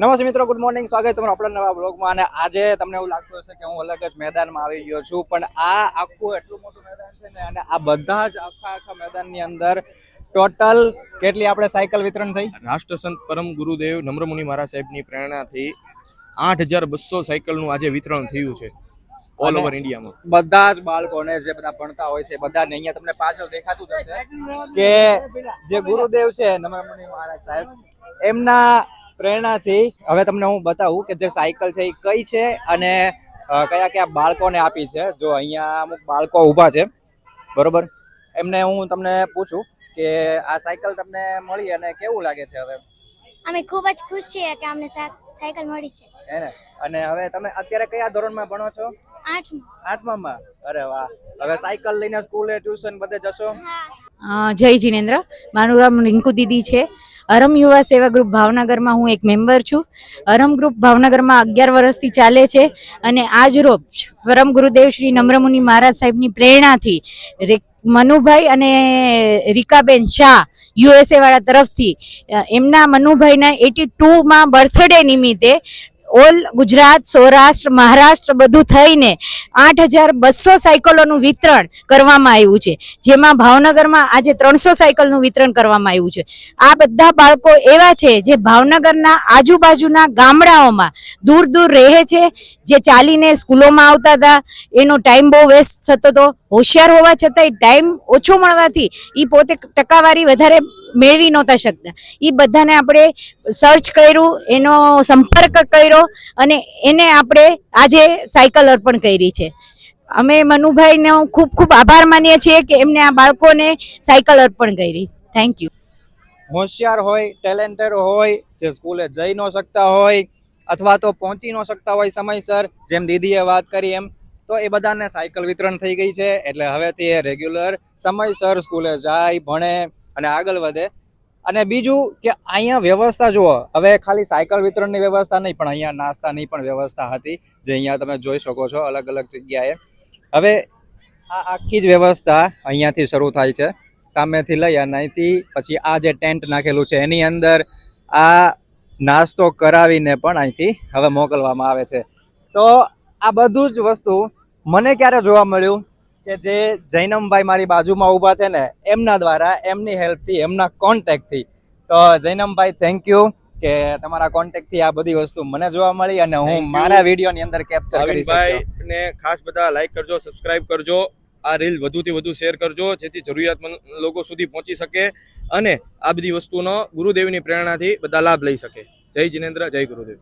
નમસ્તે મિત્રો, good morning. સ્વાગત તમારું આપણા નવા બ્લોગમાં. અને આજે તમને એવું લાગતું હશે કે હું અલગ જ મેદાનમાં આવી ગયો છું, પણ આ આખું એટલું મોટું મેદાન છે ને, અને આ બધા જ આખા મેદાનની અંદર ટોટલ કેટલી આપણે સાયકલ વિતરણ થઈ? રાષ્ટ્રસંત પરમ ગુરુદેવ નમ્રમુનિ મહારાજ સાહેબની પ્રેરણાથી 8200 સાયકલનું આજે વિતરણ થયું છે ઓલ ઓવર ઇન્ડિયામાં. બધા જ બાળકોને જે બધા ભણતા હોય છે બધાને અહીંયા તમને પાછળ દેખાતું જ હશે કે જે ગુરુદેવ છે નમ્રમુનિ મહારાજ સાહેબ, એમના પ્રેરણાથી હવે તમને હું બતાવું કે જે સાયકલ છે એ કઈ છે અને કયા કયા બાળકોને આપી છે. જો અહીંયા અમુક બાળકો ઊભા છે, બરોબર, એમને હું તમને પૂછું કે આ સાયકલ તમને મળી અને કેવું લાગે છે? હવે અમે ખૂબ જ ખુશ છીએ કે અમને સાયકલ મળી છે. હે ને? અને હવે તમે અત્યારે કયા ધોરણમાં ભણો છો? 8માં. અરે વાહ. હવે સાયકલ લઈને સ્કૂલે, ટ્યુશન બધે જશો? જય જિનેન્દ્ર. મારું નામ રિંકુ દીદી છે. અરમ યુવા સેવા ગ્રુપ ભાવનગરમાં હું એક મેમ્બર છું. અરમ ગ્રુપ ભાવનગરમાં 11 વર્ષથી ચાલે છે અને આજ રોજ પરમ ગુરુદેવ શ્રી નમ્રમુનિ મહારાજ સાહેબની પ્રેરણાથી મનુભાઈ અને રીકાબેન શાહ યુએસએ વાળા તરફથી એમના મનુભાઈના 82માં બર્થડે નિમિત્તે ઓલ ગુજરાત, સૌરાષ્ટ્ર, મહારાષ્ટ્ર બધું થઈને 8200 સાયકલોનું વિતરણ કરવામાં આવ્યું છે, જેમાં ભાવનગરમાં આજે 300 સાયકલનું વિતરણ કરવામાં આવ્યું છે. આ બધા બાળકો એવા છે જે ભાવનગરના આજુબાજુના ગામડાઓમાં દૂર દૂર રહે છે, જે ચાલીને સ્કૂલોમાં આવતા હતા, એનો ટાઈમ બહુ વેસ્ટ થતો હતો. હોશિયાર હોવા છતાંય ટાઈમ ઓછો મળવાથી એ પોતે ટકાવારી વધારે મેળવી નહોતા શકતા. એ બધાને આપણે સર્ચ કર્યું, એનો સંપર્ક કર્યો અને એને આપણે આજે સાયકલ અર્પણ કરી છે. અમે મનુભાઈનો ખૂબ ખૂબ આભાર માનીએ છીએ કે એમને આ બાળકોને સાયકલ અર્પણ કરી. Thank you. હોશિયાર હોય, ટેલેન્ટેડ હોય, જે સ્કૂલે જઈ ન શકતા હોય અથવા તો પહોંચી ન શકતા હોય સમયસર, જેમ દીદીએ વાત કરી એમ, તો એ બધાને સાયકલ વિતરણ થઈ ગઈ છે. એટલે હવેથી એ રેગ્યુલર સમયસર સ્કૂલે જાય, ભણે અને આગળ વધે. અને બીજું કે અહીંયા વ્યવસ્થા જુઓ, હવે ખાલી સાયકલ વિતરણની વ્યવસ્થા નહીં, પણ અહીંયા નાસ્તાની પણ વ્યવસ્થા હતી, જે અહીંયા તમે જોઈ શકો છો અલગ અલગ જગ્યાએ. હવે આ આખી જ વ્યવસ્થા અહીંયાથી શરૂ થાય છે, સામેથી લઈ અને અહીંથી પછી આ જે ટેન્ટ નાખેલું છે એની અંદર આ નાસ્તો કરાવીને પણ અહીંથી હવે મોકલવામાં આવે છે. તો આ બધું જ વસ્તુ મને ક્યારે જોવા મળ્યું કે જે જૈનમભાઈ મારી બાજુમાં ઊભા છે ને, એમના દ્વારા, એમની હેલ્પથી, એમના કોન્ટેક્ટથી. તો જૈનમભાઈ, થેન્ક યુ કે તમારા કોન્ટેક્ટથી આ બધી વસ્તુ મને જોવા મળી અને હું મારા વિડીયોની અંદર કેપ્ચર કરી શક્યો. ને ખાસ બધા લાઈક કરજો, સબસ્ક્રાઇબ કરજો, આ રીલ વધુથી વધુ શેર કરજો, જેથી જરૂરિયાતમંદ લોકો સુધી પહોંચી શકે અને આ બધી વસ્તુનો ગુરુદેવની પ્રેરણાથી બધા લાભ લઈ શકે. જય જિનેન્દ્ર, જય ગુરુદેવ.